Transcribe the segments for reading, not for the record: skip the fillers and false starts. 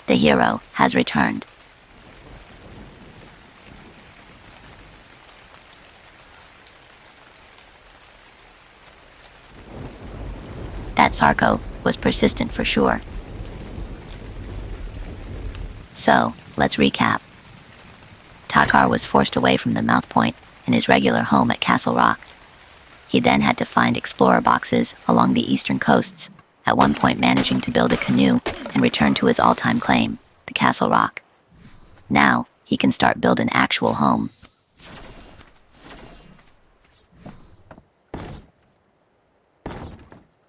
The hero has returned. That Sarko was persistent for sure. So, let's recap. Takkar was forced away from the mouth point in his regular home at Castle Rock. He then had to find explorer boxes along the eastern coasts, at one point managing to build a canoe and return to his all-time claim, the Castle Rock. Now, he can start build an actual home.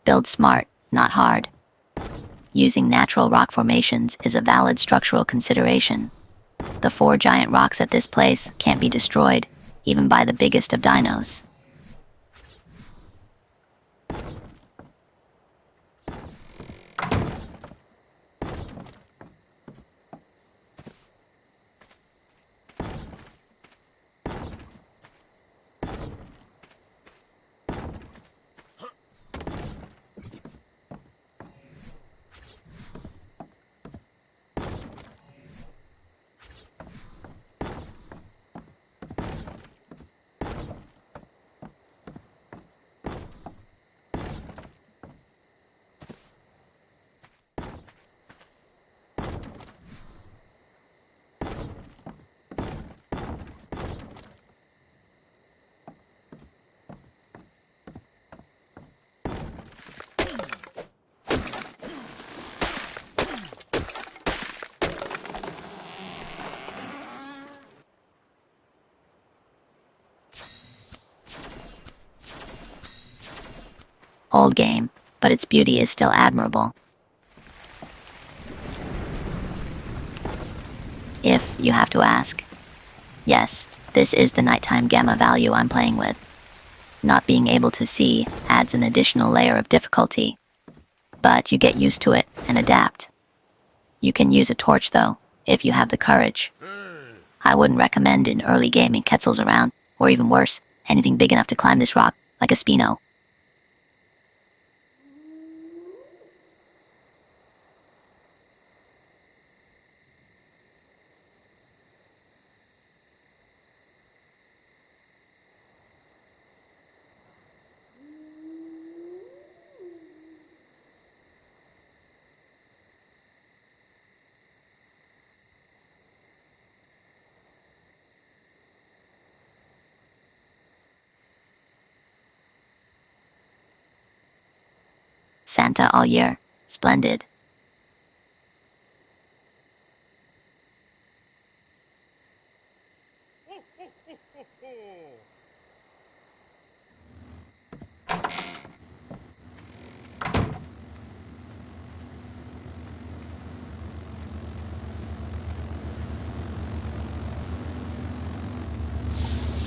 Build smart, not hard. Using natural rock formations is a valid structural consideration. The 4 giant rocks at this place can't be destroyed, even by the biggest of dinos. Old game, but its beauty is still admirable. If you have to ask. Yes, this is the nighttime gamma value I'm playing with. Not being able to see adds an additional layer of difficulty, but you get used to it and adapt. You can use a torch though, if you have the courage. I wouldn't recommend in early gaming Quetzals around, or even worse, anything big enough to climb this rock, like a Spino. Santa all year. Splendid.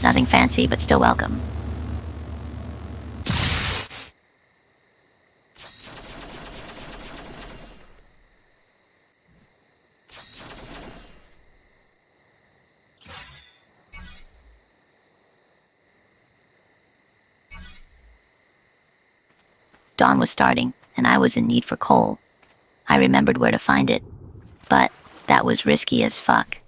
Nothing fancy, but still welcome. Dawn was starting, and I was in need for coal. I remembered where to find it, but that was risky as fuck.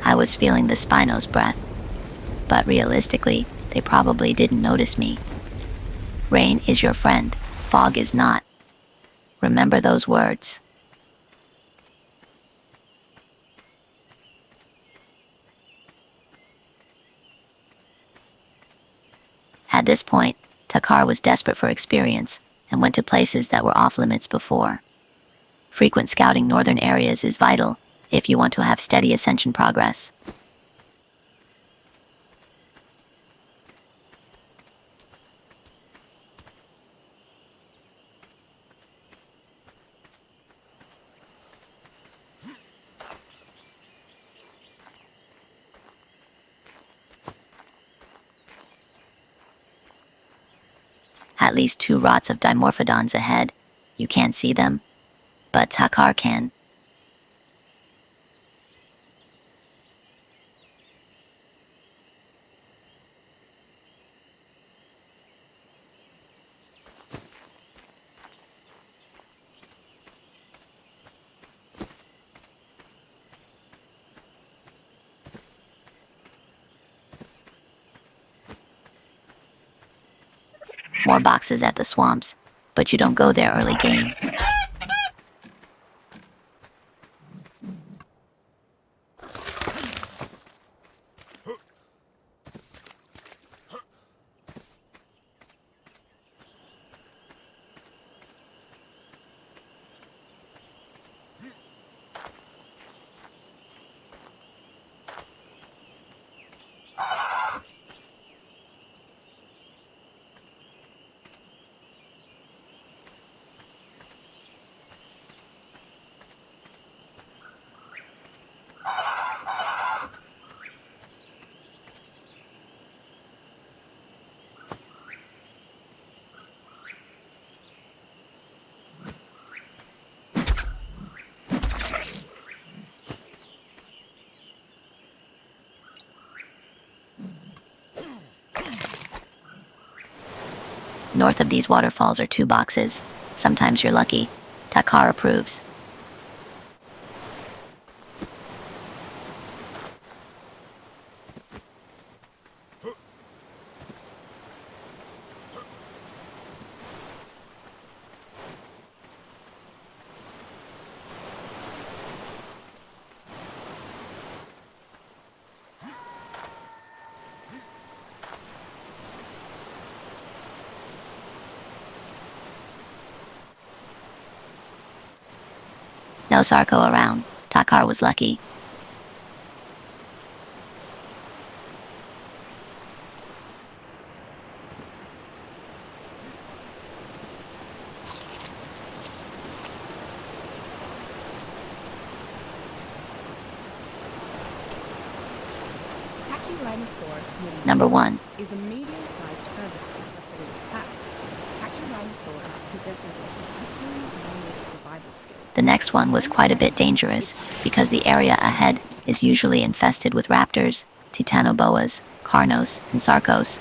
I was feeling the Spino's breath, but realistically, they probably didn't notice me. Rain is your friend, fog is not. Remember those words. At this point, Takkar was desperate for experience and went to places that were off-limits before. Frequent scouting northern areas is vital if you want to have steady ascension progress. At least 2 rots of dimorphodons ahead. You can't see them, but Takkar can. More boxes at the swamps, but you don't go there early game. North of these waterfalls are 2 boxes. Sometimes you're lucky. Takkar approves. No Sarko around. Takkar was lucky. Number 1. Is a medium-sized herbivore unless it is attacked. Takkar possesses a particularly unique survival skill. The next one was quite a bit dangerous, because the area ahead is usually infested with raptors, titanoboas, carnos, and sarcos,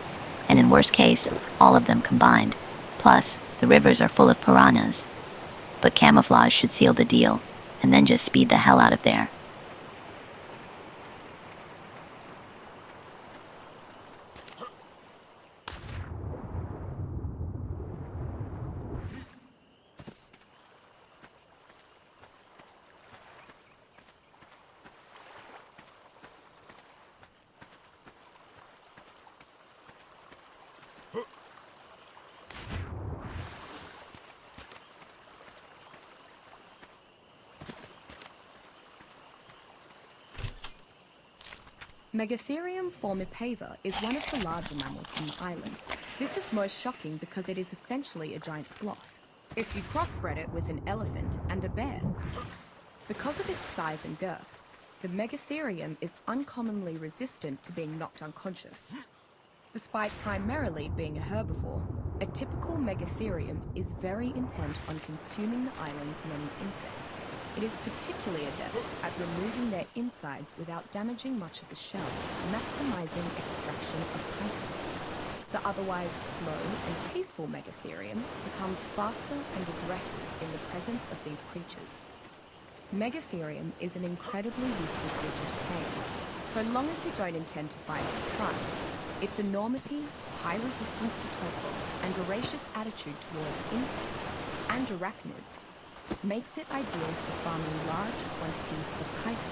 and in worst case, all of them combined. Plus, the rivers are full of piranhas. But camouflage should seal the deal, and then just speed the hell out of there. Megatherium formipava is one of the larger mammals on the island. This is most shocking because it is essentially a giant sloth. If you crossbred it with an elephant and a bear. Because of its size and girth, the Megatherium is uncommonly resistant to being knocked unconscious. Despite primarily being a herbivore, a typical Megatherium is very intent on consuming the island's many insects. It is particularly adept at removing their insides without damaging much of the shell, maximizing extraction of chitin. The otherwise slow and peaceful Megatherium becomes faster and aggressive in the presence of these creatures. Megatherium is an incredibly useful creature to tame, so long as you don't intend to fight other tribes. Its enormity, high resistance to topo, and voracious attitude toward insects and arachnids makes it ideal for farming large quantities of chitin.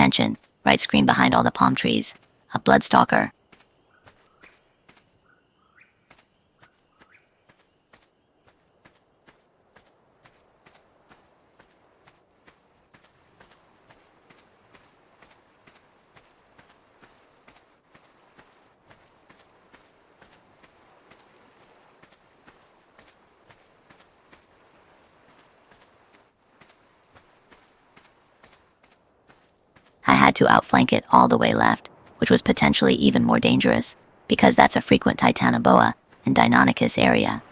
Attention, right screen behind all the palm trees. A bloodstalker. I had to outflank it all the way left, which was potentially even more dangerous, because that's a frequent Titanoboa and Deinonychus area.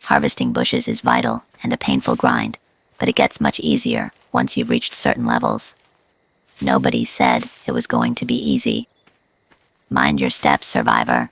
Harvesting bushes is vital and a painful grind, but it gets much easier once you've reached certain levels. Nobody said it was going to be easy. Mind your steps, survivor.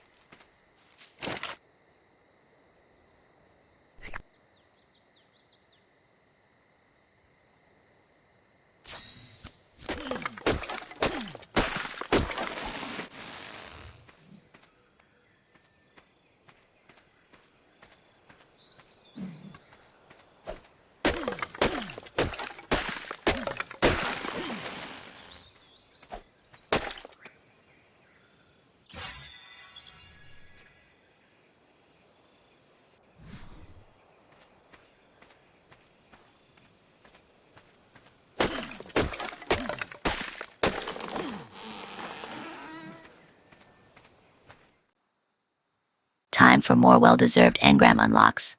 Time for more well-deserved engram unlocks.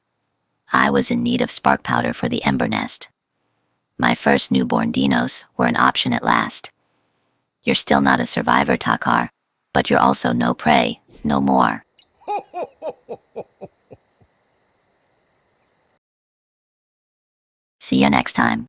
I was in need of spark powder for the Ember Nest. My first newborn dinos were an option at last. You're still not a survivor, Takkar, but you're also no prey, no more. See ya next time.